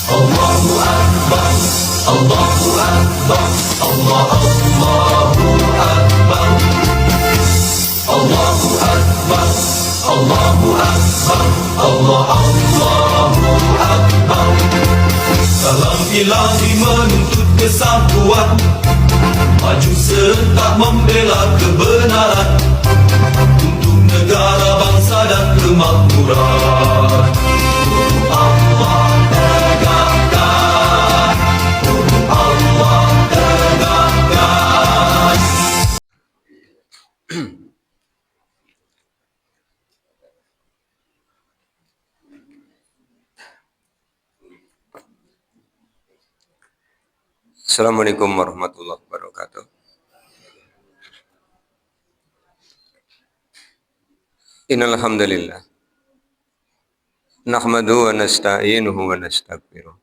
Allahu Akbar, Allahu Akbar, Allahu Akbar, Allahu Akbar, Allahu Akbar, Allahu Akbar. Salam ilahi menuntut kesatuan, maju serta membela kebenaran untuk negara, bangsa dan kemakmuran. Allah tegakkan, Allah tegakkan. Assalamualaikum warahmatullahi wabarakatuh. Innal hamdalillah nahmaduhu wa nasta'inuhu wa nastaghfiruh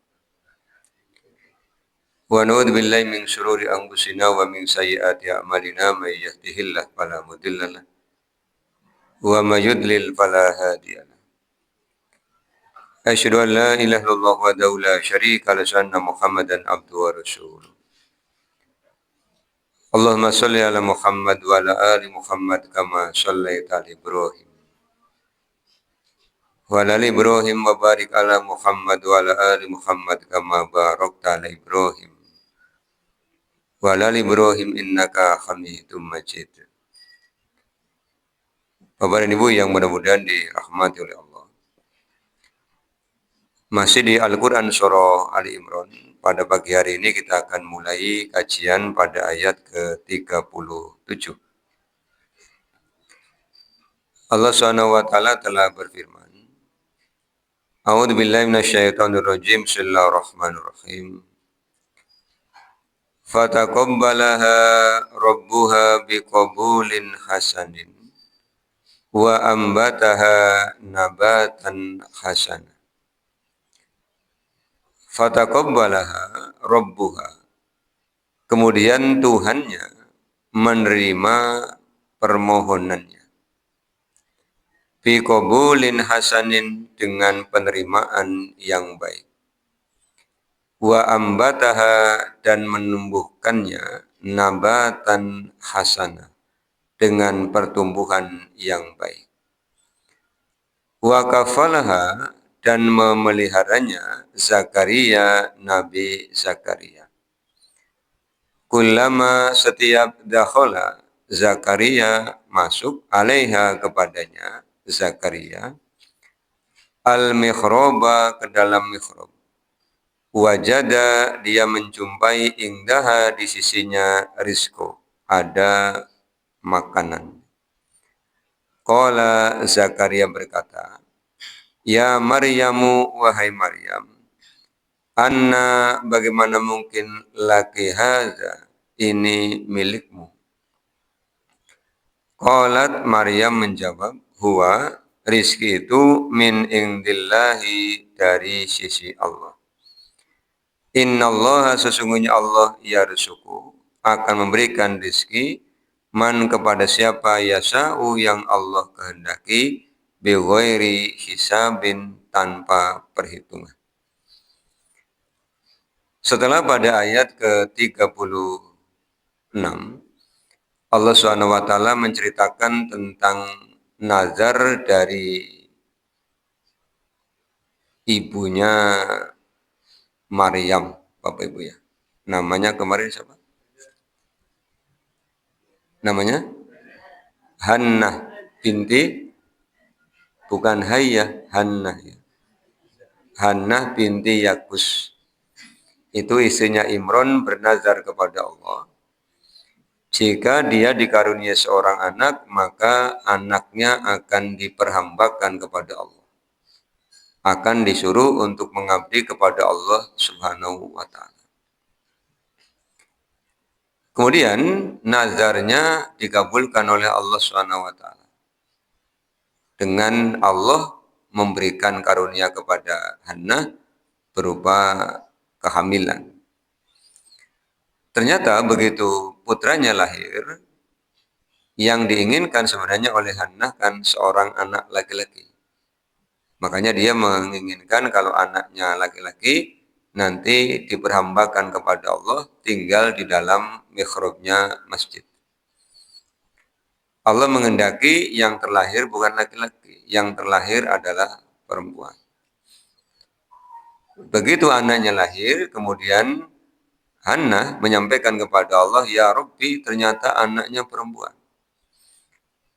wa na'udzu billahi min shururi anfusina wa min sayyiati a'malina may yahdihillahu fala mudhillalah wa may yudlil fala hadiyalah. Asyhadu an la ilaha illallah wahdahu la syarika lahu wa anna Muhammadan abduhu wa rasuluh. Allahumma shalli ala Muhammad wa ala ali Muhammad kama shallaita ala Ibrahim wa ala ali Ibrahim wa barik ala Muhammad wa ala ali Muhammad kama barakta ala Ibrahim wa ala ali Ibrahim innaka Hamidum Majid. Bapak dan Ibu yang mudah-mudahan dirahmati oleh Allah. Masih di Al-Quran Surah Ali Imran. Pada pagi hari ini kita akan mulai kajian pada ayat ke-37. Allah SWT telah berfirman, A'udzu billahi minasyaitonir rajim. Bismillahirrahmanirrahim. Fataqabbalaha rabbuha biqabulin hasanin wa ambataha nabatan hasanan. Fataqabbalaha rabbuha. Kemudian Tuhannya menerima permohonannya. Biqabulin hasanin, dengan penerimaan yang baik. Wa ambataha, dan menumbuhkannya nabatan hasana, dengan pertumbuhan yang baik. Wa kafalaha, dan memeliharanya Zakaria, Nabi Zakaria. Kullama, setiap dakhala, Zakaria masuk, alaiha, kepadanya Zakaria, al-mihraba, ke dalam mihrab. Wajada, dia menjumpai indaha, di sisinya rizko, ada makanan. Qala, Zakaria berkata, Ya Maryamu, wahai Maryam, anna, bagaimana mungkin laki hadza, ini milikmu. Qalat, Maryam menjawab, huwa, rizki itu, min indillahi, dari sisi Allah. Innallaha, sesungguhnya Allah, yarzuqu, akan memberikan rizki, man, kepada siapa, yasa'u, yang Allah kehendaki, bighairi hisabin, tanpa perhitungan. Setelah pada ayat ke-36, Allah SWT menceritakan tentang nazar dari ibunya Maryam, Bapak Ibu ya. Namanya kemarin siapa? Namanya Hannah binti, bukan Hayyah, Hannah ya. Hannah binti Yakus. Itu istrinya Imron bernazar kepada Allah. Jika dia dikaruniai seorang anak, maka anaknya akan diperhambakan kepada Allah. Akan disuruh untuk mengabdi kepada Allah Subhanahu wa ta'ala. Kemudian nazarnya dikabulkan oleh Allah Subhanahu wa ta'ala. Dengan Allah memberikan karunia kepada Hannah berupa kehamilan. Ternyata begitu putranya lahir, yang diinginkan sebenarnya oleh Hannah kan seorang anak laki-laki. Makanya dia menginginkan kalau anaknya laki-laki nanti diperhambakan kepada Allah tinggal di dalam mihrabnya masjid. Allah menghendaki yang terlahir bukan laki-laki, yang terlahir adalah perempuan. Begitu anaknya lahir, kemudian Hannah menyampaikan kepada Allah, "Ya Rabbi, ternyata anaknya perempuan."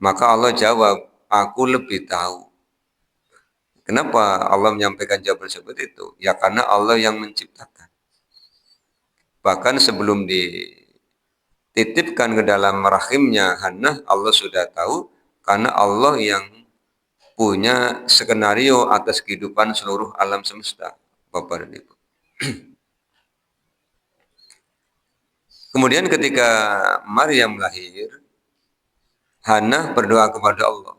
Maka Allah jawab, "Aku lebih tahu." Kenapa Allah menyampaikan jawaban seperti itu? Ya karena Allah yang menciptakan. Bahkan sebelum dititipkan ke dalam rahimnya Hannah, Allah sudah tahu karena Allah yang punya skenario atas kehidupan seluruh alam semesta, Bapak dan Ibu. Kemudian ketika Maryam lahir, Hannah berdoa kepada Allah,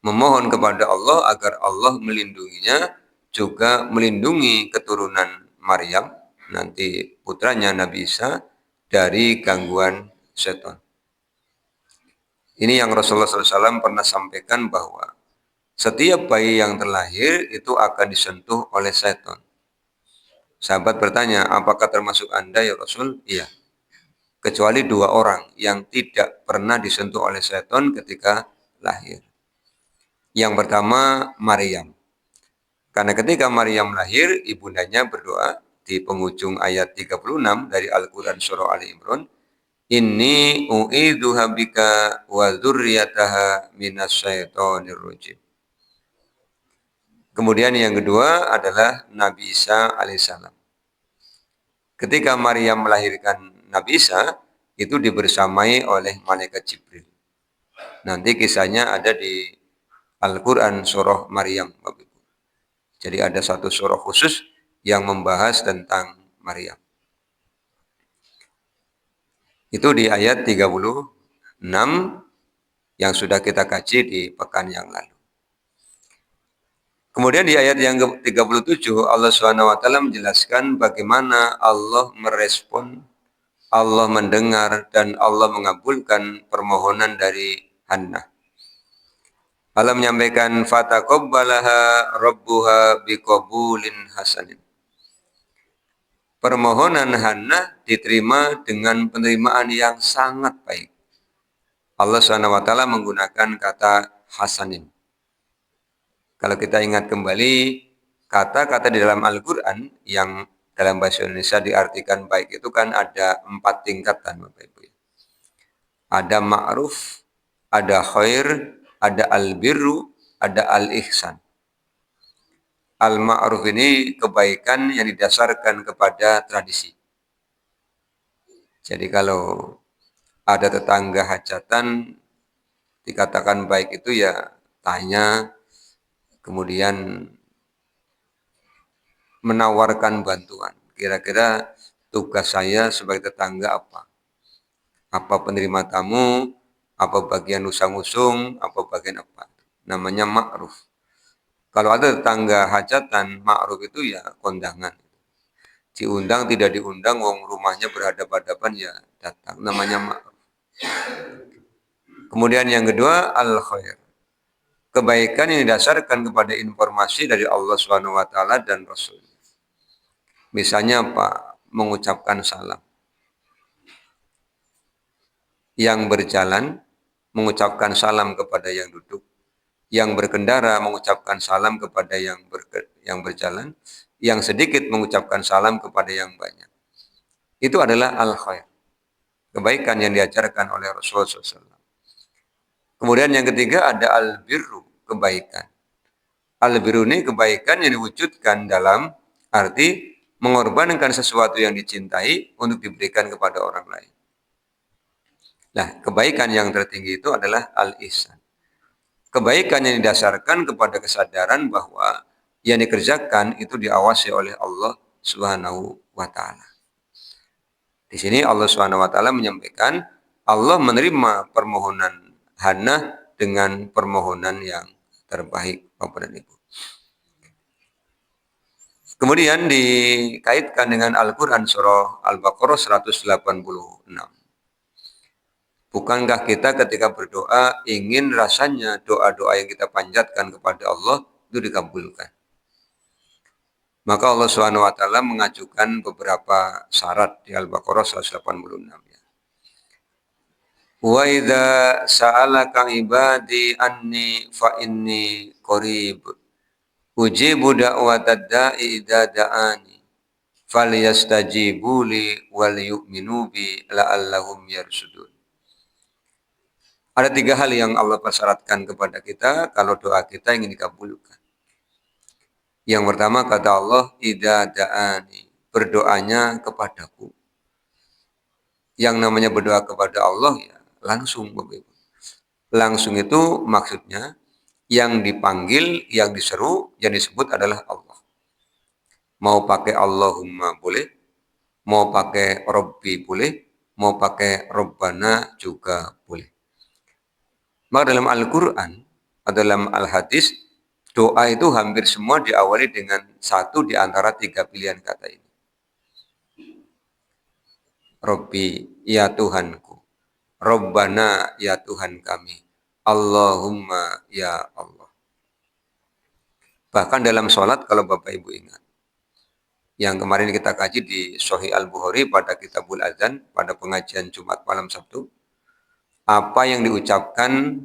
memohon kepada Allah agar Allah melindunginya, juga melindungi keturunan Maryam, nanti putranya Nabi Isa, dari gangguan setan. Ini yang Rasulullah SAW pernah sampaikan bahwa setiap bayi yang terlahir itu akan disentuh oleh setan. Sahabat bertanya, apakah termasuk Anda ya Rasul? Iya. Kecuali 2 orang yang tidak pernah disentuh oleh setan ketika lahir. Yang pertama Maryam. Karena ketika Maryam lahir, ibundanya berdoa di penghujung ayat 36 dari Al-Quran Surah Ali Imran, Inni u'idhuha bika wa dzurriyyataha minasyaitonir rajim. Kemudian yang kedua adalah Nabi Isa alaihissalam. Ketika Maryam melahirkan Nabi Isa, itu dibersamai oleh malaikat Jibril. Nanti kisahnya ada di Al-Quran Surah Maryam. Jadi ada satu surah khusus yang membahas tentang Maryam. Itu di ayat 36 yang sudah kita kaji di pekan yang lalu. Kemudian di ayat yang ke-37 Allah SWT menjelaskan bagaimana Allah merespon, Allah mendengar dan Allah mengabulkan permohonan dari Hannah. Allah menyampaikan fataqabbalaha rabbuha biqabulin hasanin. Permohonan Hannah diterima dengan penerimaan yang sangat baik. Allah SWT menggunakan kata hasanin. Kalau kita ingat kembali, kata-kata di dalam Al-Quran yang dalam bahasa Indonesia diartikan baik itu kan ada 4 tingkatan, Bapak Ibu. Ada ma'ruf, ada khair, ada al-birru, ada al-ihsan. Al-ma'ruf ini kebaikan yang didasarkan kepada tradisi. Jadi kalau ada tetangga hajatan, dikatakan baik itu ya tanya, kemudian menawarkan bantuan. Kira-kira tugas saya sebagai tetangga apa? Apa penerima tamu, apa bagian usang-usung, apa bagian apa? Namanya ma'ruf. Kalau ada tetangga hajatan, ma'ruf itu ya kondangan. Diundang tidak diundang, wong rumahnya berhadapan-hadapan ya datang. Namanya ma'ruf. Kemudian yang kedua, al-khair. Kebaikan yang didasarkan kepada informasi dari Allah SWT dan Rasul. Misalnya apa? Mengucapkan salam. Yang berjalan, mengucapkan salam kepada yang duduk. Yang berkendara mengucapkan salam kepada yang berjalan, yang sedikit mengucapkan salam kepada yang banyak. Itu adalah al-khair, kebaikan yang diajarkan oleh Rasulullah SAW. Kemudian yang ketiga ada al-birru, kebaikan. Al-birru ini kebaikan yang diwujudkan dalam arti mengorbankan sesuatu yang dicintai untuk diberikan kepada orang lain. Nah, kebaikan yang tertinggi itu adalah al-ihsan. Kebaikan yang didasarkan kepada kesadaran bahwa yang dikerjakan itu diawasi oleh Allah Subhanahu wa taala. Di sini Allah Subhanahu wa taala menyampaikan Allah menerima permohonan Hannah dengan permohonan yang terbaik, Bapak dan Ibu. Kemudian dikaitkan dengan Al-Qur'an surah Al-Baqarah 186. Bukankah kita ketika berdoa ingin rasanya doa-doa yang kita panjatkan kepada Allah itu dikabulkan? Maka Allah Subhanahu wa taala mengajukan beberapa syarat di Al-Baqarah 186 ya. Wa idza sa'alaka ibadi anni fa inni qarib ujibu da'watad da'i idza da'ani falyastajibu li wal yu'minu bi la'allahum yarsudun. Ada 3 hal yang Allah persyaratkan kepada kita kalau doa kita ingin dikabulkan. Yang pertama kata Allah, idza da'ani, berdoanya kepadaku. Yang namanya berdoa kepada Allah ya langsung Bapak Ibu. Langsung itu maksudnya yang dipanggil, yang diseru, yang disebut adalah Allah. Mau pakai Allahumma boleh, mau pakai Rabbi boleh, mau pakai Rabbana juga boleh. Maka dalam Al-Quran atau dalam Al-Hadis, doa itu hampir semua diawali dengan satu di antara 3 pilihan kata ini. Rabbi, ya Tuhanku. Rabbana, ya Tuhan kami. Allahumma, ya Allah. Bahkan dalam sholat, kalau Bapak Ibu ingat, yang kemarin kita kaji di Sahih Al-Bukhari pada Kitabul Adzan, pada pengajian Jumat malam Sabtu, apa yang diucapkan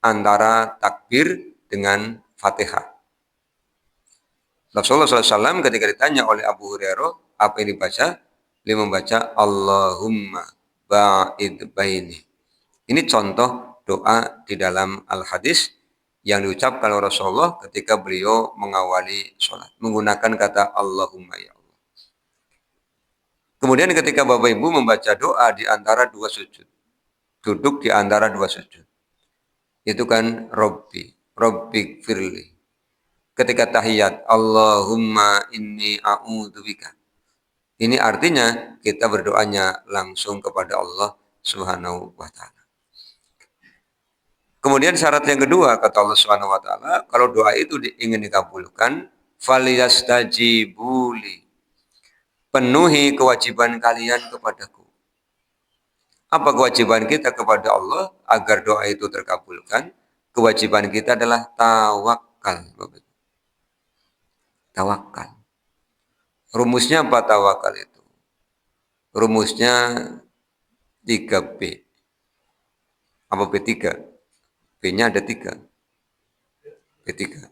antara takbir dengan Fatihah. Rasulullah SAW ketika ditanya oleh Abu Hurairah apa yang dibaca, dia membaca Allahumma ba'id baini. Ini contoh doa di dalam Al-Hadis yang diucapkan oleh Rasulullah ketika beliau mengawali sholat. Menggunakan kata Allahumma ya Allah. Kemudian ketika Bapak Ibu membaca doa di antara 2 sujud. Duduk di antara 2 sujud. Itu kan Rabbi firli. Ketika tahiyat, Allahumma inni a'udzubika. Ini artinya kita berdoanya langsung kepada Allah Subhanahu wa taala. Kemudian syarat yang kedua kata Allah Subhanahu wa taala, kalau doa itu ingin dikabulkan, falyastajibu li. Penuhi kewajiban kalian kepadaku. Apa kewajiban kita kepada Allah agar doa itu terkabulkan? Kewajiban kita adalah tawakal. Tawakal. Rumusnya apa tawakal itu? Rumusnya 3B. Apa B3? B-nya ada 3. B3.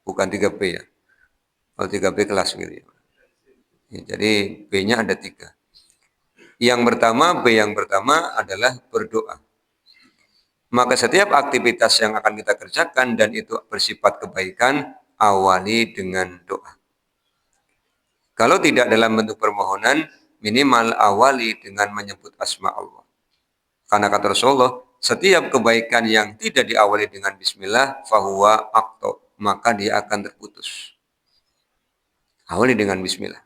Bukan 3B ya. Kalau 3B kelas gitu ya. Jadi B-nya ada 3. Yang pertama, B yang pertama adalah berdoa. Maka setiap aktivitas yang akan kita kerjakan dan itu bersifat kebaikan, awali dengan doa. Kalau tidak dalam bentuk permohonan, minimal awali dengan menyebut asma Allah. Karena kata Rasulullah, setiap kebaikan yang tidak diawali dengan bismillah, fahuwa aqto, maka dia akan terputus. Awali dengan bismillah.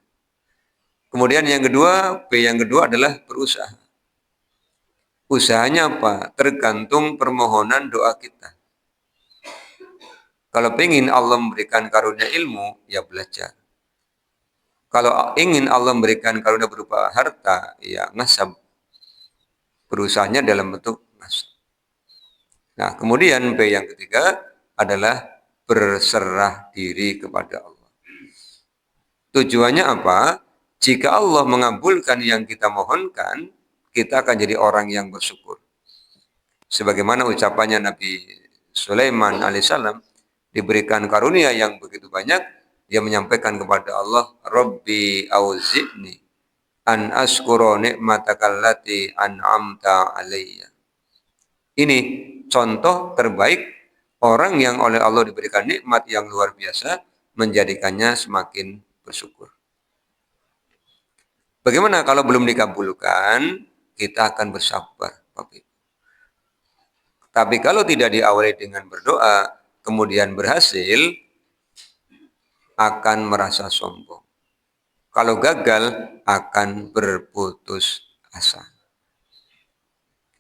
Kemudian yang kedua, B yang kedua adalah berusaha. Usahanya apa? Tergantung permohonan doa kita. Kalau ingin Allah memberikan karunia ilmu, ya belajar. Kalau ingin Allah memberikan karunia berupa harta, ya ngasab. Berusahanya dalam bentuk ngasab. Nah, kemudian B yang ketiga adalah berserah diri kepada Allah. Tujuannya apa? Jika Allah mengabulkan yang kita mohonkan, kita akan jadi orang yang bersyukur. Sebagaimana ucapannya Nabi Sulaiman alaihissalam, diberikan karunia yang begitu banyak, dia menyampaikan kepada Allah, Rabbi auzi'ni an askura ni'matakallati an'amta alayya. Ini contoh terbaik orang yang oleh Allah diberikan nikmat yang luar biasa, menjadikannya semakin bersyukur. Bagaimana kalau belum dikabulkan, kita akan bersabar. Tapi kalau tidak diawali dengan berdoa, kemudian berhasil, akan merasa sombong. Kalau gagal, akan berputus asa.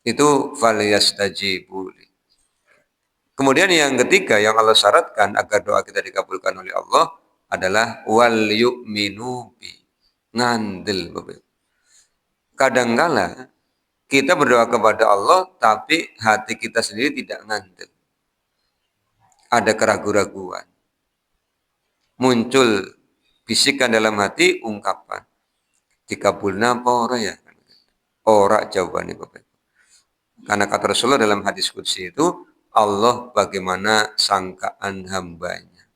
Itu falyastajibu li. Kemudian yang ketiga yang Allah syaratkan agar doa kita dikabulkan oleh Allah adalah wal yu'minu bi. Ngandel Bapak. Kadangkala kita berdoa kepada Allah tapi hati kita sendiri tidak ngandel. Ada keraguan-raguan. Muncul Bisikan dalam hati, ungkapan. Dikabulna apa ora ya? Ora jawabannya Bapak Ibu. Karena kata Rasulullah dalam hadis qudsi itu, Allah bagaimana sangkaan hambanya.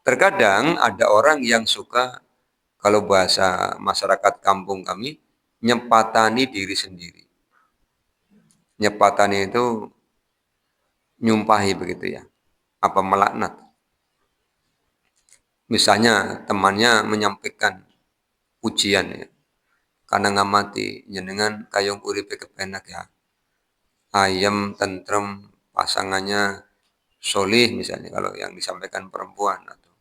Terkadang ada orang yang suka, kalau bahasa masyarakat kampung kami, nyepatani diri sendiri. Nyepatani itu nyumpahi begitu ya. Apa melaknat. Misalnya temannya menyampaikan pujian ya. Karena ngamati jenengan kayong uripe kepenak ya. Ayam, tentrem, pasangannya solih misalnya kalau yang disampaikan perempuan atau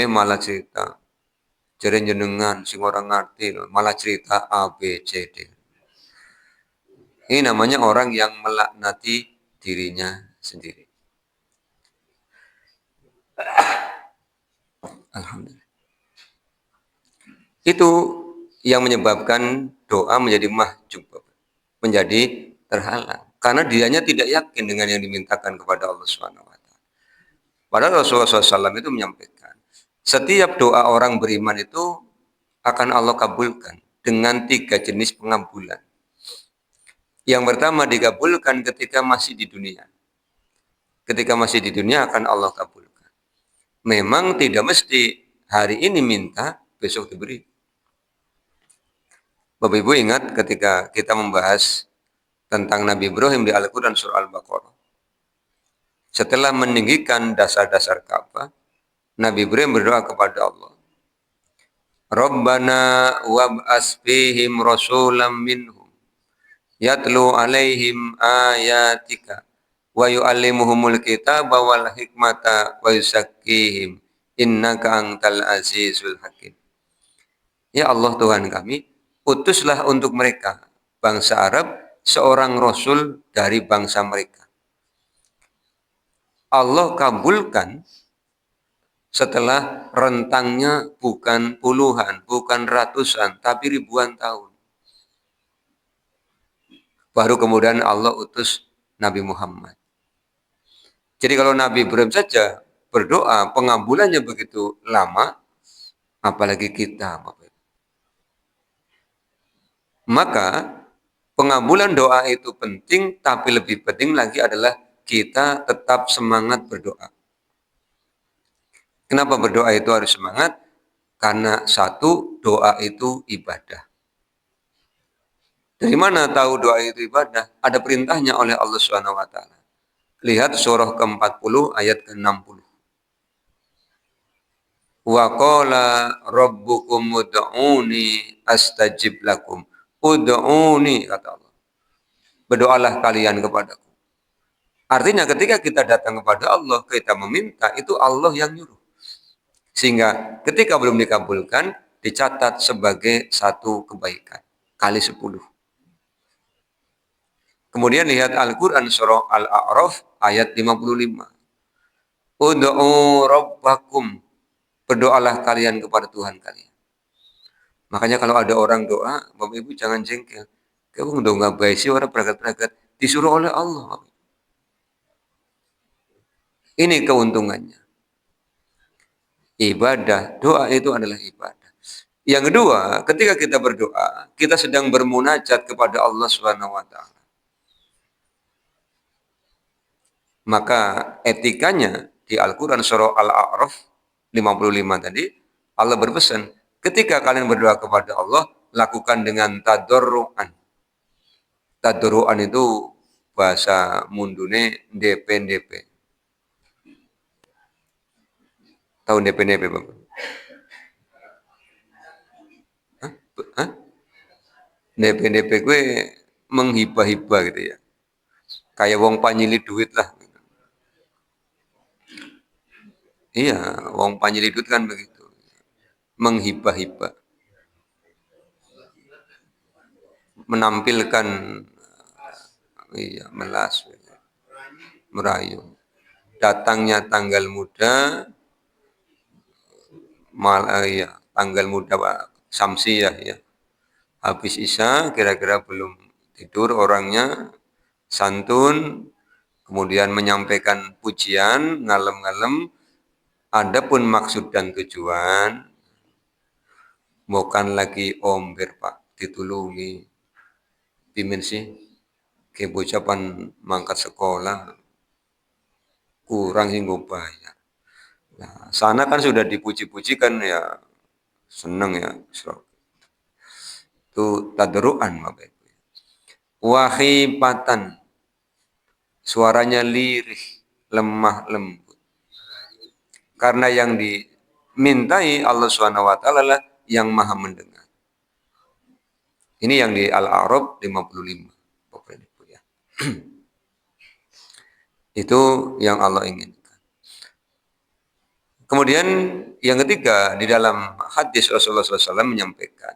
malah cerita jere jenengan sing orang ngerti loh, malah cerita A B C D. Ini namanya orang yang melaknati dirinya sendiri. Alhamdulillah. Itu yang menyebabkan doa menjadi mahjub, menjadi terhalang. Karena dianya tidak yakin dengan yang dimintakan kepada Allah Subhanahu wa taala. Padahal Rasulullah SAW itu menyampaikan, setiap doa orang beriman itu akan Allah kabulkan dengan 3 jenis pengabulan. Yang pertama dikabulkan ketika masih di dunia. Ketika masih di dunia akan Allah kabulkan. Memang tidak mesti hari ini minta, besok diberi. Bapak Ibu ingat ketika kita membahas tentang Nabi Ibrahim di Al-Quran surah Al-Baqarah. Setelah meninggikan dasar-dasar Ka'bah, Nabi Ibrahim berdoa kepada Allah. Rabbana wab'as fihim rasulam minhum yatlu alaihim ayatika wa yu'allimuhumul kitaba wal hikmata wa yuzakkihim innaka antal azizul hakim. Ya Allah Tuhan kami, utuslah untuk mereka, bangsa Arab, seorang rasul dari bangsa mereka. Allah kabulkan setelah rentangnya bukan puluhan, bukan ratusan, tapi ribuan tahun. Baru kemudian Allah utus Nabi Muhammad. Jadi kalau Nabi Ibrahim saja berdoa, pengabulannya begitu lama, apalagi kita. Maka pengabulan doa itu penting, tapi lebih penting lagi adalah kita tetap semangat berdoa. Kenapa berdoa itu harus semangat? Karena satu, doa itu ibadah. Dari mana tahu doa itu ibadah? Ada perintahnya oleh Allah Subhanahu wa taala. Lihat surah ke-40 ayat ke-60. Wa qala rabbukum ud'uni astajib lakum. Ud'uni kata Allah. Berdoalah kalian kepadaku. Artinya ketika kita datang kepada Allah, kita meminta, itu Allah yang nyuruh. Sehingga ketika belum dikabulkan, dicatat sebagai satu kebaikan. Kali 10. Kemudian lihat Al-Quran surah Al-A'raf ayat 55. Ud'u rabbakum. Berdoalah kalian kepada Tuhan kalian. Makanya kalau ada orang doa, Bapak Ibu jangan jengkel. Kamu doa nggak baik sih orang beragat-beragat. Disuruh oleh Allah. Ini keuntungannya. Ibadah, doa itu adalah ibadah. Yang kedua, ketika kita berdoa, kita sedang bermunajat kepada Allah Subhanahu wa taala. Maka etikanya di Al-Qur'an surah Al-A'raf 55 tadi, Allah berpesan, ketika kalian berdoa kepada Allah, lakukan dengan tadarruan. Tadarruan itu bahasa mundune DP. Tahu DP Bapak? Hah? DP gue menghibah-hibah gitu ya. Kayak wong panyili duit lah. Iya, wong panyili duit kan begitu. Menghibah-hibah. Menampilkan melas, merayu. Datangnya tanggal muda, tanggal muda Pak Samsiyah ya. Habis Isya kira-kira belum tidur orangnya, santun, kemudian menyampaikan pujian, ngalem-ngalem, Adapun maksud dan tujuan bukan lagi omber Pak, ditulungi. Pimin sih, ke bocapan mangkat sekolah kurang hingga bayar. Nah, sana kan sudah dipuji-puji kan ya seneng ya. Itu tadruan Bapak Ibu. Wahibatan, suaranya lirih, lemah lembut. Karena yang dimintai Allah Subhanahu wa taala lah yang Maha mendengar. Ini yang di Al-A'raf 55. Bapak Ibu ya. Itu yang Allah inginkan. Kemudian yang ketiga, di dalam hadis Rasulullah SAW menyampaikan,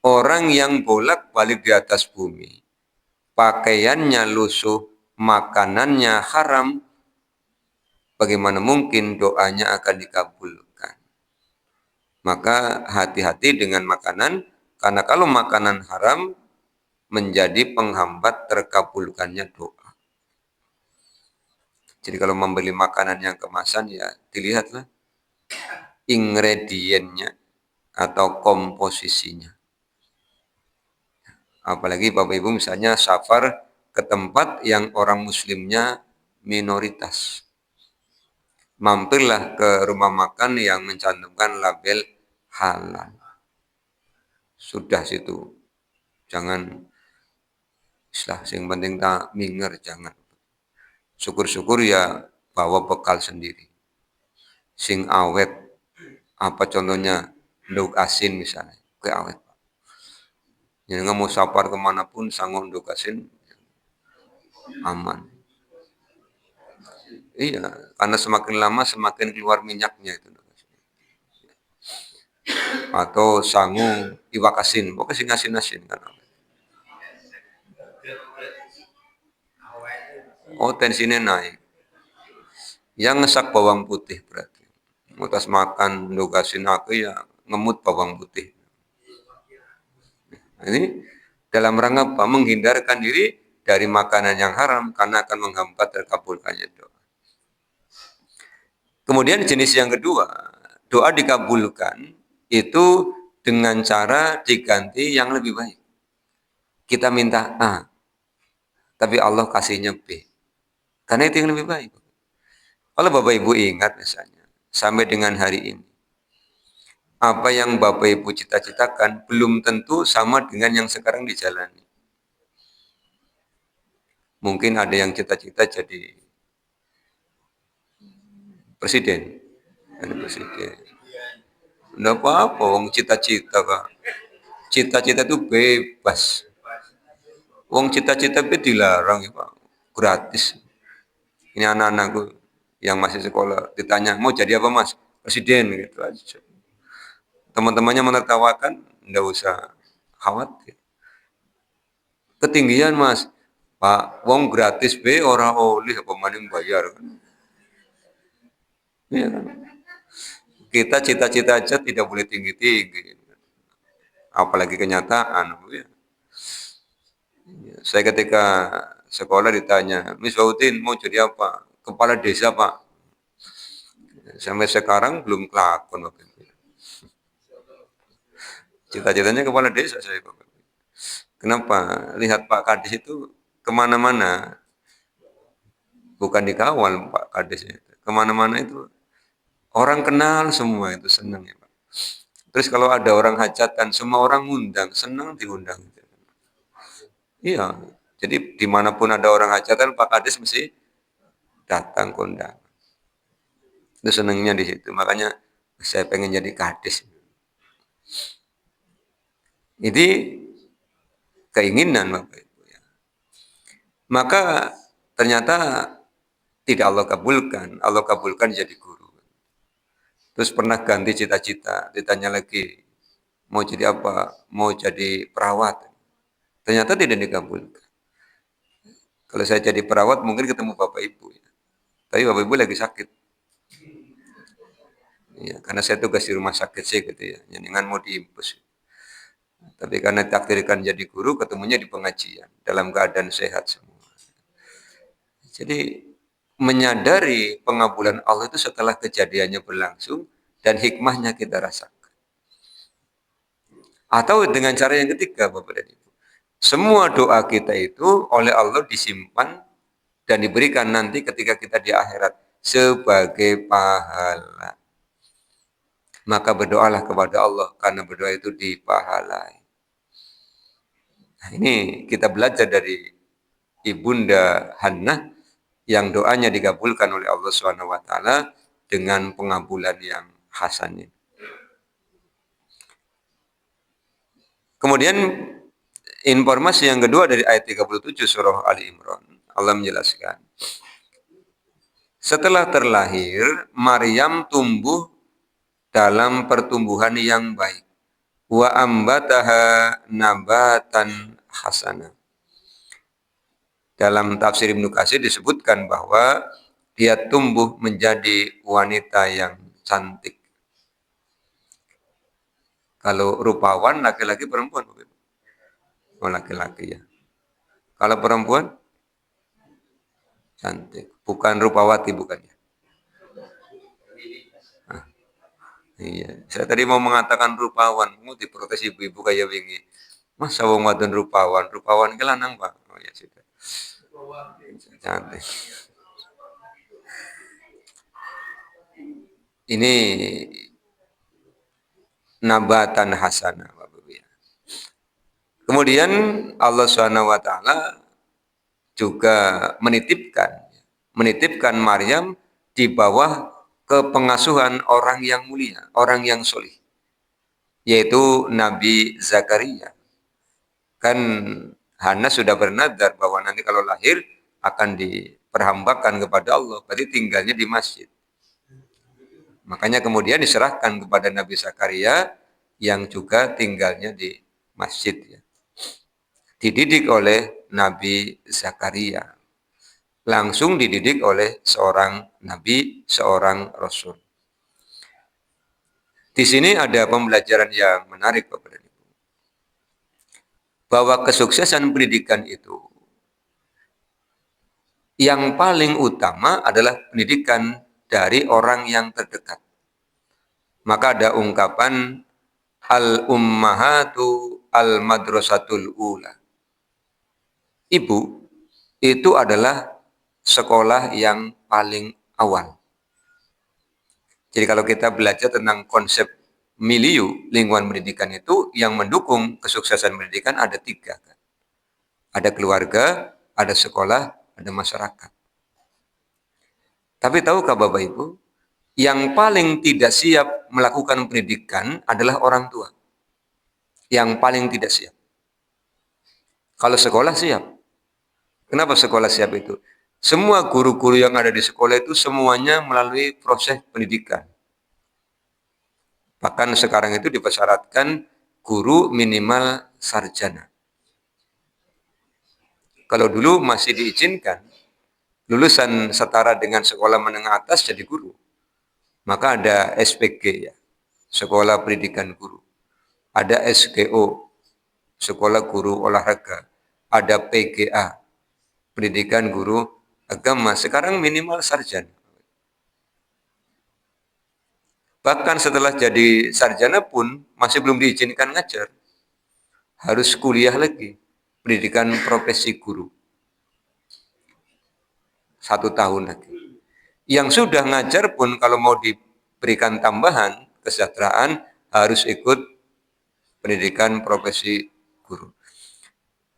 orang yang bolak-balik di atas bumi, pakaiannya lusuh, makanannya haram, bagaimana mungkin doanya akan dikabulkan? Maka hati-hati dengan makanan, karena kalau makanan haram menjadi penghambat terkabulkannya doa. Jadi kalau membeli makanan yang kemasan ya dilihatlah ingredientnya atau komposisinya. Apalagi Bapak Ibu misalnya safar ke tempat yang orang muslimnya minoritas. Mampirlah ke rumah makan yang mencantumkan label halal. Sudah situ. Jangan yang penting tak minger, jangan. Syukur-syukur ya bawa bekal sendiri. Sing awet, apa contohnya, nduk asin misalnya, ke awet. Jadi nggak mau safar kemanapun, sanggup nduk asin, aman. Iya, karena semakin lama semakin keluar minyaknya itu. Atau sangu iwak asin, pokoknya sing asin-asin kan. Oh tensinya naik. Yang ngesak bawang putih berarti. Mutas makan nduk asin aku ya ngemut bawang putih. Nah, ini dalam rangka apa? Menghindarkan diri dari makanan yang haram karena akan menghambat terkabulkannya doa. Kemudian jenis yang kedua, doa dikabulkan itu dengan cara diganti yang lebih baik. Kita minta A, tapi Allah kasihnya B. Karena itu yang lebih baik. Kalau Bapak Ibu ingat misalnya, sampai dengan hari ini, apa yang Bapak Ibu cita-citakan belum tentu sama dengan yang sekarang dijalani. Mungkin ada yang cita-cita jadi presiden. Jadi presiden. Enggak apa-apa, wong cita-cita Kak. Cita-cita itu bebas. Wong cita-cita itu dilarang ya Pak. Gratis. Ini anak-anakku yang masih sekolah ditanya, mau jadi apa Mas? Presiden gitu aja. Teman-temannya menertawakan, enggak usah khawatir. Ketinggian Mas. Pak, wong gratis be ora oleh apa maning bayar kan. Iya kan? Kita cita-cita aja tidak boleh tinggi-tinggi. Apalagi kenyataan. Ya. Saya ketika sekolah ditanya, Miss Wautin mau jadi apa? Kepala desa Pak. Sampai sekarang belum kelakon Bapak Ibu. Cita-citanya kepala desa saya Bapak Ibu. Kenapa? Lihat Pak Kades itu kemana-mana. Bukan dikawal Pak Kades itu. Kemana-mana itu orang kenal semua itu senang ya Pak. Terus kalau ada orang hajatan, semua orang ngundang, senang diundang. Iya, jadi dimanapun ada orang hajatan, Pak Kades mesti datang kondang. Itu senangnya di situ. Makanya saya pengen jadi Kades. Jadi keinginan Bapak Ibu ya. Maka ternyata tidak Allah kabulkan. Allah kabulkan jadi guru. Terus pernah ganti cita-cita, ditanya lagi, mau jadi apa? Mau jadi perawat. Ternyata tidak dikabulkan. Kalau saya jadi perawat mungkin ketemu Bapak Ibu. Ya. Tapi Bapak Ibu lagi sakit. Ya, karena saya tugas di rumah sakit sih gitu ya. Jangan mau diimpus. Tapi karena takdirkan jadi guru, ketemunya di pengajian. Dalam keadaan sehat semua. Jadi menyadari pengabulan Allah itu setelah kejadiannya berlangsung dan hikmahnya kita rasakan. Atau dengan cara yang ketiga, Bapak dan Ibu. Semua doa kita itu oleh Allah disimpan dan diberikan nanti ketika kita di akhirat sebagai pahala. Maka berdoalah kepada Allah karena berdoa itu dipahalai. Nah, ini kita belajar dari Ibunda Hannah yang doanya dikabulkan oleh Allah SWT dengan pengabulan yang hasan ini. Kemudian informasi yang kedua dari ayat 37 surah Ali Imran, Allah menjelaskan, setelah terlahir, Maryam tumbuh dalam pertumbuhan yang baik. Wa ambataha nabatan hasana. Dalam tafsir Ibnu Katsir disebutkan bahwa dia tumbuh menjadi wanita yang cantik. Kalau rupawan laki-laki perempuan? Oh, laki-laki ya. Kalau perempuan cantik, bukan rupawati bukan ya. Iya, saya tadi mau mengatakan rupawan, mau diprotes ibu-ibu kayak begini. Masa wong wadon rupawan, rupawan ke lanang, Pak. Oh ya sudah. Cantik. Ini nabatan hasanah, Bapak Ibu. Kemudian Allah SWT juga menitipkan Maryam di bawah kepengasuhan orang yang mulia, orang yang solih, yaitu Nabi Zakaria. Kan Hannah sudah bernadar bahwa nanti kalau lahir akan diperhambakan kepada Allah, berarti tinggalnya di masjid. Makanya kemudian diserahkan kepada Nabi Zakaria yang juga tinggalnya di masjid. Ya. Dididik oleh Nabi Zakaria. Langsung dididik oleh seorang Nabi, seorang Rasul. Di sini ada pembelajaran yang menarik, Bapak dan Ibu. Bahwa kesuksesan pendidikan itu yang paling utama adalah pendidikan dari orang yang terdekat. Maka ada ungkapan al-ummahatu al-madrasatul ula. Ibu itu adalah sekolah yang paling awal. Jadi kalau kita belajar tentang konsep milieu lingkungan pendidikan itu, yang mendukung kesuksesan pendidikan ada 3. Ada keluarga, ada sekolah, ada masyarakat. Tapi tahukah Bapak Ibu, yang paling tidak siap melakukan pendidikan adalah orang tua. Yang paling tidak siap. Kalau sekolah siap. Kenapa sekolah siap itu? Semua guru-guru yang ada di sekolah itu semuanya melalui proses pendidikan. Bahkan sekarang itu dipersyaratkan guru minimal sarjana. Kalau dulu masih diizinkan, lulusan setara dengan sekolah menengah atas jadi guru. Maka ada SPG ya, Sekolah Pendidikan Guru. Ada SGO, Sekolah Guru Olahraga. Ada PGA, Pendidikan Guru Agama. Sekarang minimal sarjana. Bahkan setelah jadi sarjana pun masih belum diizinkan ngajar. Harus kuliah lagi, pendidikan profesi guru. 1 tahun lagi. Yang sudah ngajar pun kalau mau diberikan tambahan kesejahteraan harus ikut pendidikan profesi guru.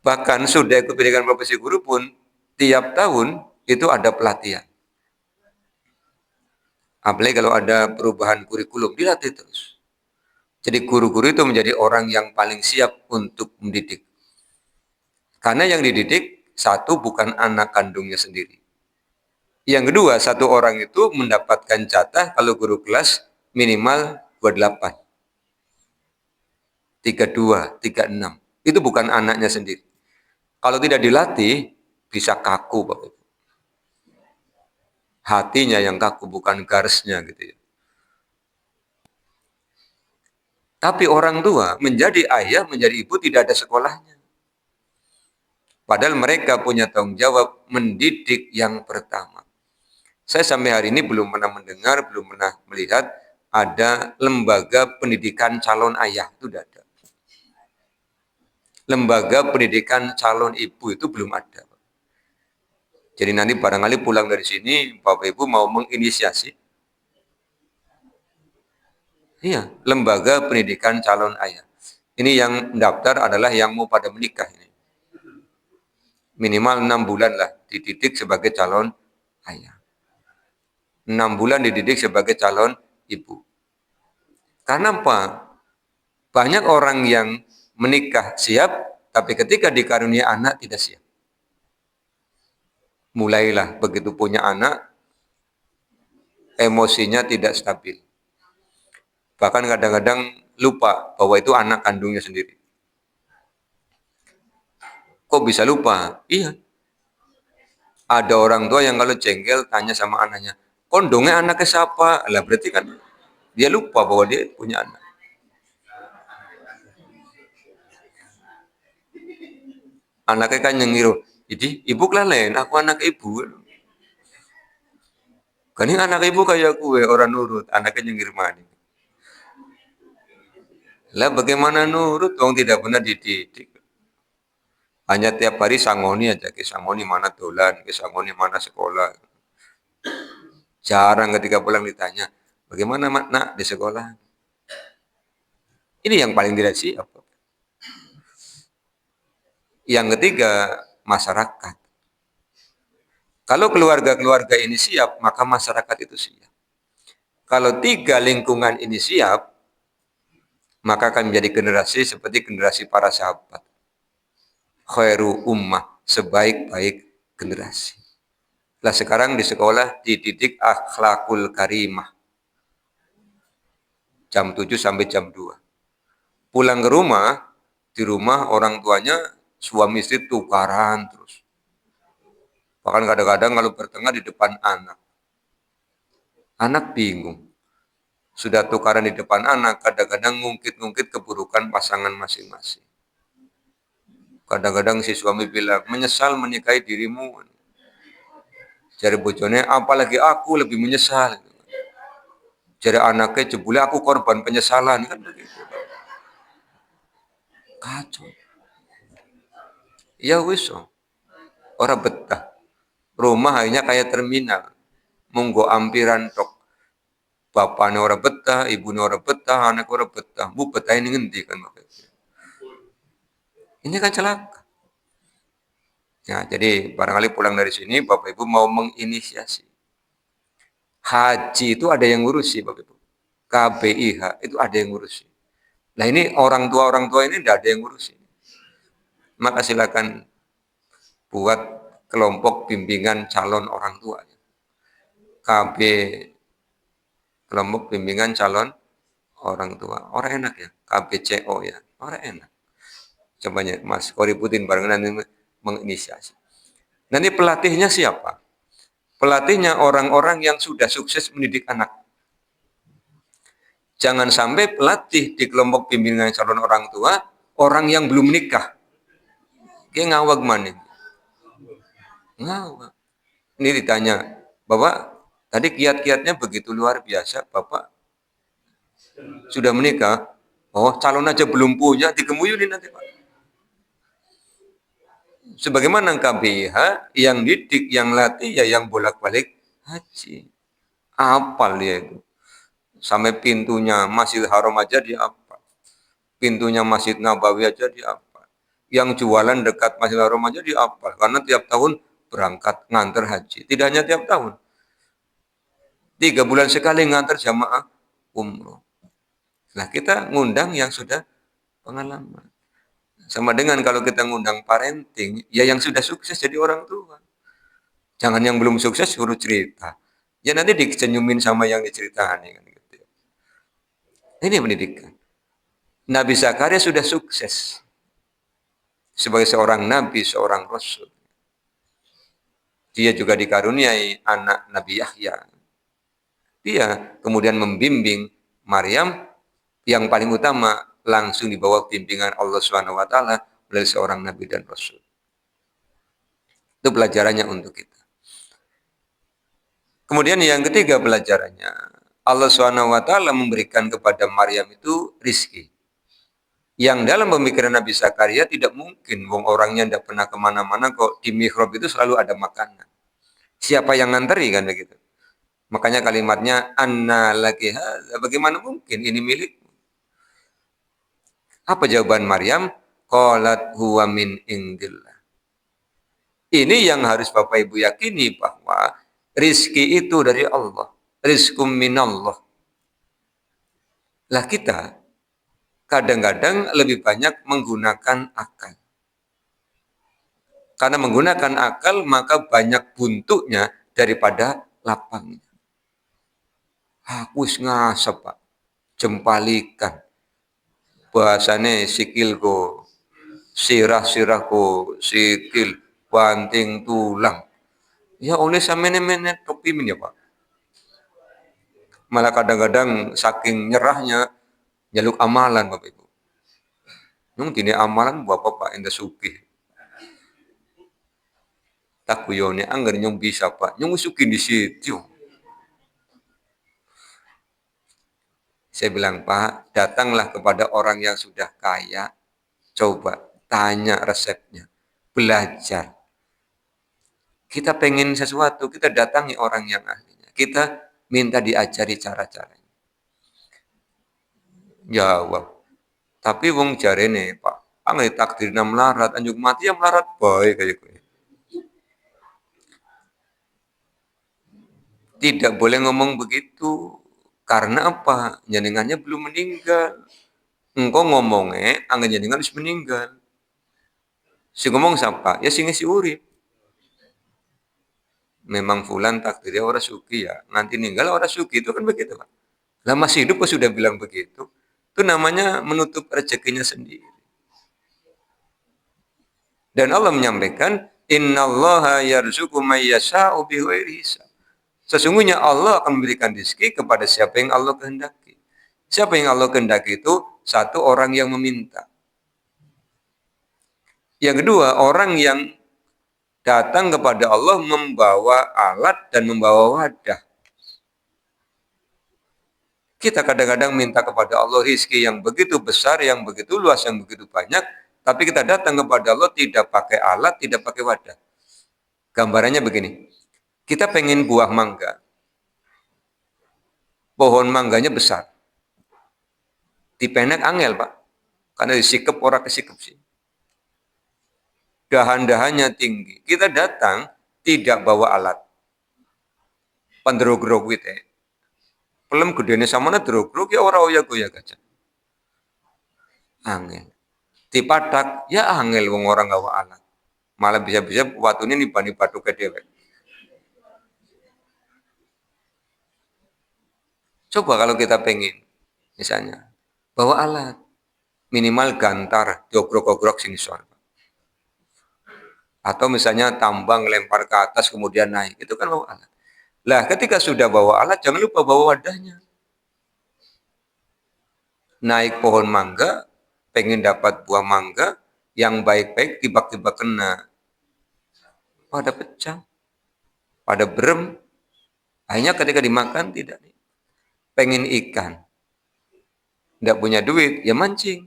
Bahkan sudah ikut pendidikan profesi guru pun tiap tahun itu ada pelatihan. Apalagi kalau ada perubahan kurikulum, dilatih terus. Jadi guru-guru itu menjadi orang yang paling siap untuk mendidik. Karena yang dididik, satu bukan anak kandungnya sendiri. Yang kedua, satu orang itu mendapatkan jatah kalau guru kelas minimal 28. 32, 36. Itu bukan anaknya sendiri. Kalau tidak dilatih, bisa kaku, Bapak Ibu. Hatinya yang kaku, bukan garisnya gitu ya. Tapi orang tua menjadi ayah, menjadi ibu tidak ada sekolahnya. Padahal mereka punya tanggung jawab mendidik yang pertama. Saya sampai hari ini belum pernah mendengar, belum pernah melihat ada lembaga pendidikan calon ayah, itu tidak ada. Lembaga pendidikan calon ibu itu belum ada. Jadi nanti barangkali pulang dari sini, Bapak Ibu mau menginisiasi. Iya, lembaga pendidikan calon ayah. Ini yang daftar adalah yang mau pada menikah ini. Minimal 6 bulan lah dididik sebagai calon ayah. 6 bulan dididik sebagai calon ibu. Karena apa? Banyak orang yang menikah siap, tapi ketika dikarunia anak tidak siap. Mulailah begitu punya anak, emosinya tidak stabil. Bahkan kadang-kadang lupa bahwa itu anak kandungnya sendiri. Kok bisa lupa? Iya. Ada orang tua yang kalau jengkel tanya sama anaknya, kondongnya anaknya siapa? Lah berarti kan dia lupa bahwa dia punya anak. Anaknya kan nyengiru, jadi ibu kelalen, aku anak ibu. Kan ini anak ibu kayak gue, orang nurut, anaknya nyengir mani. Lah bagaimana nurut? Wong tidak pernah dididik. Hanya tiap hari sangoni aja, ke sangoni mana dolan, ke sangoni mana sekolah. Jarang ketika pulang ditanya, bagaimana nak di sekolah? Ini yang paling tidak siap. Yang ketiga, masyarakat. Kalau keluarga-keluarga ini siap, maka masyarakat itu siap. Kalau 3 lingkungan ini siap, maka akan menjadi generasi seperti generasi para sahabat. Khairu ummah, sebaik-baik generasi. Lah sekarang di sekolah dididik akhlakul karimah. Jam 7 sampai jam 2. Pulang ke rumah, di rumah orang tuanya suami istri tukaran terus. Bahkan kadang-kadang kalau bertengah di depan anak. Anak bingung. Sudah tukaran di depan anak, kadang-kadang ngungkit-ngungkit keburukan pasangan masing-masing. Kadang-kadang si suami bilang, menyesal menikahi dirimu. Jadi bojone, apalagi aku lebih menyesal. Jadi anaknya jebule aku korban penyesalan. Kan begitu. Kacau. Ya wis, orang betah. Rumah hanya kayak terminal. Monggo ampiran tok. Bapaknya orang betah, ibunya orang betah, anak orang betah. Bu betah ini ngendi kan makanya. Ini kan celaka. Ya, jadi barangkali pulang dari sini Bapak Ibu mau menginisiasi. Haji itu ada yang ngurusi Bapak Ibu. KBIH itu ada yang ngurusi. Nah ini orang tua ini tidak ada yang ngurusi. Maka silakan buat kelompok bimbingan calon orang tua. KB kelompok bimbingan calon orang tua. Orang enak ya, KBCO ya, orang enak. Cobanya Mas Koributin barengan nanti menginisiasi. Nanti pelatihnya siapa? Pelatihnya orang-orang yang sudah sukses mendidik anak. Jangan sampai pelatih di kelompok bimbingan calon orang tua, orang yang belum nikah. Dia ngawag mana? Ngawag. Ini ditanya, Bapak, tadi kiat-kiatnya begitu luar biasa, Bapak sudah menikah? Oh, calon aja belum punya, digemuyunin nanti Pak. Sebagaimana KBH, yang didik, yang latih, ya yang bolak-balik haji. Apal dia itu. Sampai pintunya Masjid Haram aja dia apa. Pintunya Masjid Nabawi aja dia apa. Yang jualan dekat Masjid Haram aja dia apa. Karena tiap tahun berangkat nganter haji. Tidak hanya tiap tahun. 3 bulan sekali nganter jamaah umroh. Nah kita ngundang yang sudah pengalaman. Sama dengan kalau kita ngundang parenting, ya yang sudah sukses jadi orang tua. Jangan yang belum sukses suruh cerita. Ya nanti disenyumin sama yang diceritakan. Gitu. Ini pendidikan. Nabi Zakaria sudah sukses. Sebagai seorang nabi, seorang rasul. Dia juga dikaruniai anak Nabi Yahya. Dia kemudian membimbing Maryam yang paling utama langsung di bawah bimbingan Allah Subhanahu wa taala oleh seorang nabi dan rasul. Itu pelajarannya untuk kita. Kemudian yang ketiga pelajarannya, Allah SWT memberikan kepada Maryam itu rizki. Yang dalam pemikiran Nabi Zakaria tidak mungkin, wong orangnya tidak pernah kemana-mana kok di mihrab itu selalu ada makanan. Siapa yang nganteri kan begitu? Makanya kalimatnya anna laki hadza, bagaimana mungkin ini milik? Apa jawaban Maryam? Qalat huwa min indillah. Ini yang harus Bapak Ibu yakini bahwa rizki itu dari Allah. Rizkum minallah. Lah kita kadang-kadang lebih banyak menggunakan akal. Karena menggunakan akal maka banyak buntuknya daripada lapangnya. Aku ngasep Pak, jempalikan. Bahasane sikilku, sirah-sirahku, sikil, banting tulang. Ya oleh samene-mene topi ya Pak. Malah kadang-kadang saking nyerahnya jaluk amalan Bapak Ibu. Nung dini amalan Bapak Pak enda sugih. Takuyone anggar nyong bisa Pak, nyong usukin di situ. Saya bilang, Pak, datanglah kepada orang yang sudah kaya, coba tanya resepnya, belajar. Kita pengen sesuatu, kita datangi orang yang ahlinya. Kita minta diajari cara-caranya. Jawab. Tapi wong jarene, Pak, angin takdirna melarat, anjuk mati ya melarat baik kayak gue. Tidak boleh ngomong begitu. Karena apa? Jenengannya belum meninggal. Engkau ngomongnya, angin jenengan harus meninggal. Si ngomong siapa? Ya si ngisi urip. Memang fulan takdirnya orang suki ya. Nanti ninggal orang suki itu kan begitu Pak. Lah masih hidup kok sudah bilang begitu. Itu namanya menutup rezekinya sendiri. Dan Allah menyampaikan, innallaha yarzuqu may yasha'u bighairi hisab. Sesungguhnya Allah akan memberikan rezeki kepada siapa yang Allah kehendaki. Siapa yang Allah kehendaki itu satu orang yang meminta. Yang kedua, orang yang datang kepada Allah membawa alat dan membawa wadah. Kita kadang-kadang minta kepada Allah rizki yang begitu besar, yang begitu luas, yang begitu banyak, tapi kita datang kepada Allah tidak pakai alat, tidak pakai wadah. Gambarannya begini, kita pengen buah mangga. Pohon mangganya besar. Dipenek angel, Pak. Karena disikep orang kesikep sih. Dahan-dahannya tinggi. Kita datang tidak bawa alat. Pandrogrog wite. Pelem gedene samana drogrog ya ora oya-goya gajah. Angel. Dipadak ya angel wong orang gawa alat. Malah bisa-bisa watune nibani batu ke dewek. Coba kalau kita pengen, misalnya, bawa alat. Minimal gantar, diogrok-ogrok sing isor. Atau misalnya tambang lempar ke atas kemudian naik. Itu kan bawa alat. Lah ketika sudah bawa alat, jangan lupa bawa wadahnya. Naik pohon mangga, pengen dapat buah mangga, yang baik-baik tiba-tiba kena. Pada pecah, pada berem. Akhirnya ketika dimakan tidak. Pengen ikan. Tidak punya duit, ya mancing.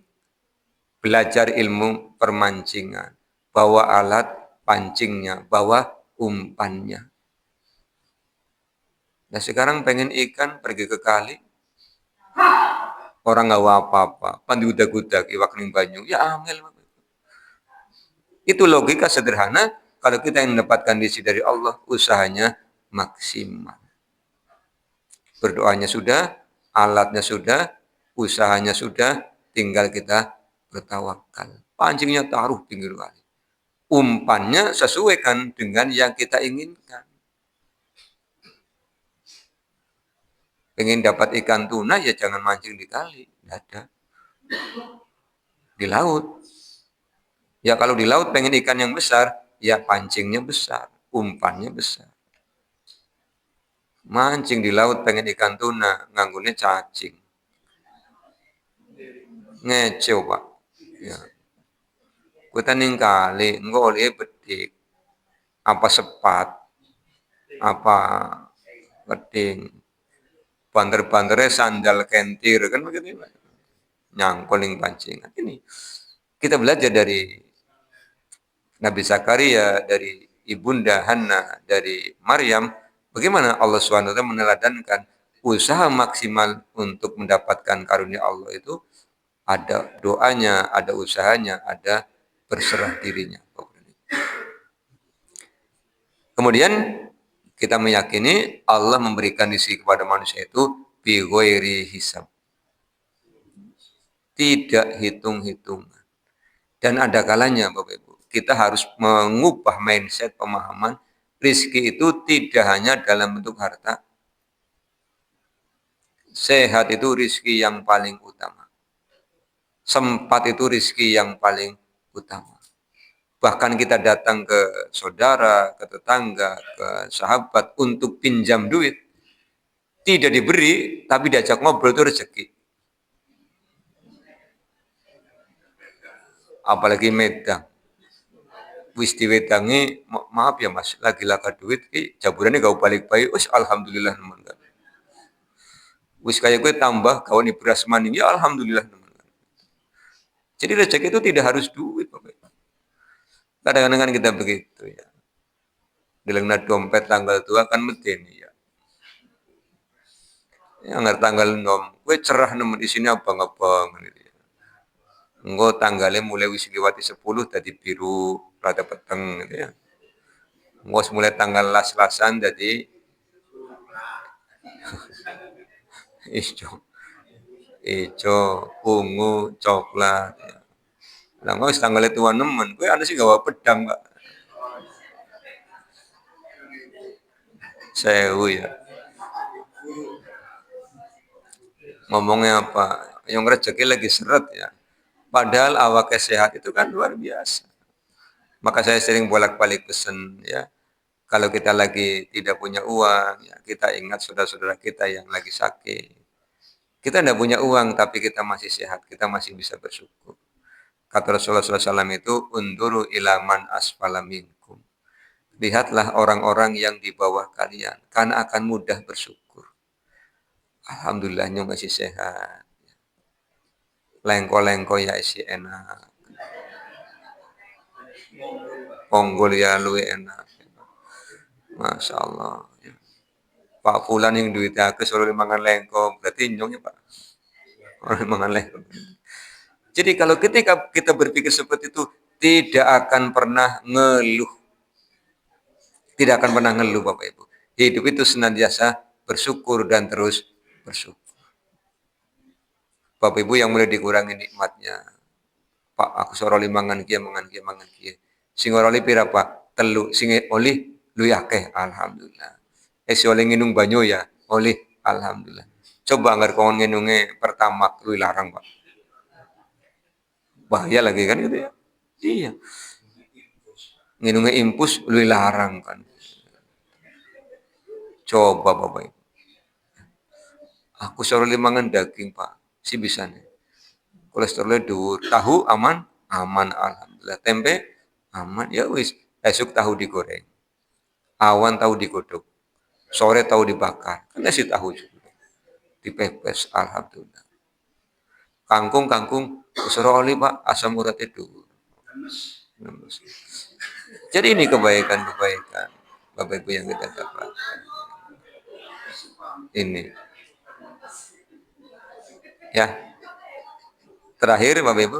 Belajar ilmu permancingan. Bawa alat pancingnya, bawa umpannya. Nah sekarang pengen ikan, pergi ke kali. Orang nggak apa-apa, pandi udak-udak, iwak ning banyu. Ya angel. Itu logika sederhana, kalau kita yang mendapatkan rizki dari Allah, usahanya maksimal. Berdoanya sudah, alatnya sudah, usahanya sudah, tinggal kita bertawakal. Pancingnya taruh pinggir kali. Umpannya sesuaikan dengan yang kita inginkan. Pengen dapat ikan tuna, ya jangan mancing di kali. Tidak ada. Di laut. Ya kalau di laut pengen ikan yang besar, ya pancingnya besar, umpannya besar. Mancing di laut pengen ikan tuna, nganggune cacing. Ngecew Pak. Ya. Kita ning kali, engko oleh bedik. Apa sepat, apa Wedding. Banter-banternya sandal kentir kan begitu. Nyangkoling pancingan. Ini kita belajar dari Nabi Zakaria, dari Ibunda Hannah, dari Maryam, bagaimana Allah SWT meneladankan usaha maksimal untuk mendapatkan karunia Allah itu ada doanya, ada usahanya, ada berserah dirinya. Kemudian kita meyakini Allah memberikan rezeki kepada manusia itu bi ghairi hisab. Tidak hitung-hitungan. Dan ada kalanya Bapak Ibu, kita harus mengubah mindset pemahaman rezeki itu tidak hanya dalam bentuk harta. Sehat itu rezeki yang paling utama. Sempat itu rezeki yang paling utama. Bahkan kita datang ke saudara, ke tetangga, ke sahabat untuk pinjam duit. Tidak diberi, tapi diajak ngobrol itu rezeki. Apalagi medang. Wis diwedangi, maaf ya mas, lagi laka duit, jaburannya gak balik baik, wis alhamdulillah nemen kan. Wis kayak gue tambah, kawan beras maning, ya alhamdulillah nemen kan. Jadi rezeki itu tidak harus duit, Bapak. Kadang-kadang kan kita begitu ya. Dilengna dompet tanggal tua kan meten ya. Yang tanggal 6, gue cerah nemen di sini abang-abang gitu ya. Engko tanggalnya mulai wis liwati 10 tadi biru rada peteng gitu ya. Engko mulai tanggal las-lasan jadi ijo, ungu, coklat ya. Lah engko wis tanggal tua nemen, gue ana sih gawa pedang, Pak. Sewu ya. Ngomongnya apa? Yang rezeki lagi seret ya. Padahal awak sehat itu kan luar biasa. Maka saya sering bolak-balik pesan ya. Kalau kita lagi tidak punya uang, ya kita ingat saudara-saudara kita yang lagi sakit. Kita tidak punya uang, tapi kita masih sehat, kita masih bisa bersyukur. Kata Rasulullah SAW itu, unduru ilaman asfala minkum. Lihatlah orang-orang yang di bawah kalian, karena akan mudah bersyukur. Alhamdulillahnya masih sehat. Lengko-lengko ya isi enak. Ponggol ya luwe enak. Masya Allah. Pak Fulan yang duitnya ke suruh mangan lengko, berarti nyongnya Pak. Orang mangan lengko. Jadi kalau ketika kita berpikir seperti itu, tidak akan pernah ngeluh. Tidak akan pernah ngeluh Bapak Ibu. Hidup itu senantiasa bersyukur dan terus bersyukur. Bapak Ibu yang mulai dikurangi nikmatnya. Pak, aku soroli mangan kia. Sing oroli pira Pak? Telu. Sing oli lu akeh. Alhamdulillah. Si oleh nginung banyu ya. Oli. Alhamdulillah. Coba anggar kawan nginungnya pertama lu larang Pak. Bahaya lagi kan gitu ya. Iya. Nginungnya impus lu larang kan. Coba Bapak Ibu. Aku soroli mangan daging Pak. Si bisa nih. Kolesterolnya dhuwur. Tahu aman? Aman alhamdulillah. Tempe aman. Ya wis, esuk tahu digoreng. Awan tahu digodok. Sore tahu dibakar. Kan nasi tahu juga. Dipepes alhamdulillah. Kangkung kolesterol Pak, asam uratnya dhuwur. Jadi ini kebaikan-kebaikan Bapak Ibu yang kita dapatkan. Ini. Ya. Terakhir Bapak Ibu,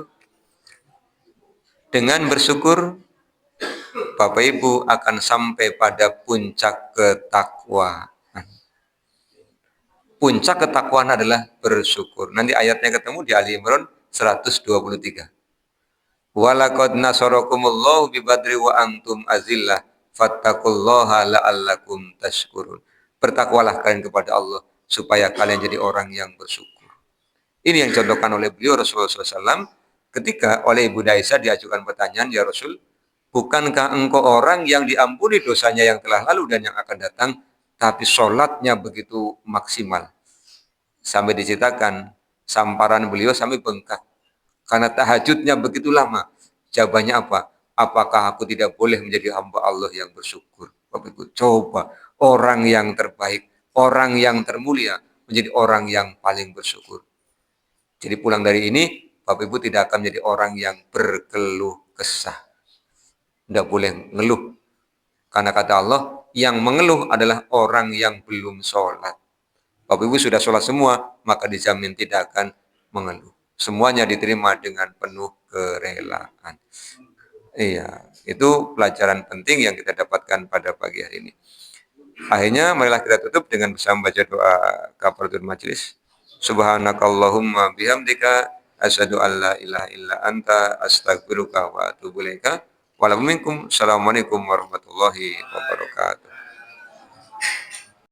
dengan bersyukur Bapak Ibu akan sampai pada puncak ketakwaan. Puncak ketakwaan adalah bersyukur. Nanti ayatnya ketemu di Ali Imran 123. Walaqad nasarakumullahu bi badri wa antum azillah fattaqullaha la'allakum tashkurun. Bertakwalah kalian kepada Allah supaya kalian jadi orang yang bersyukur. Ini yang contohkan oleh beliau Rasulullah SAW ketika oleh Ibu Aisyah diajukan pertanyaan, ya Rasul, bukankah engkau orang yang diampuni dosanya yang telah lalu dan yang akan datang, tapi sholatnya begitu maksimal. Sampai diceritakan, samparan beliau sampai bengkak. Karena tahajudnya begitu lama. Jawabannya apa? Apakah aku tidak boleh menjadi hamba Allah yang bersyukur? Bapak Ibu, coba orang yang terbaik orang yang termulia, menjadi orang yang paling bersyukur. Jadi pulang dari ini, Bapak Ibu tidak akan menjadi orang yang berkeluh kesah. Tidak boleh ngeluh. Karena kata Allah, yang mengeluh adalah orang yang belum sholat. Bapak Ibu sudah sholat semua, maka dijamin tidak akan mengeluh. Semuanya diterima dengan penuh kerelaan. Iya, itu pelajaran penting yang kita dapatkan pada pagi hari ini. Akhirnya, marilah kita tutup dengan bersama baca doa kafaratul majelis. Subhanakallahumma bihamdika asyhadu an la ilaha illa anta astaghfiruka wa atubu ilaika. Assalamualaikum warahmatullahi wabarakatuh.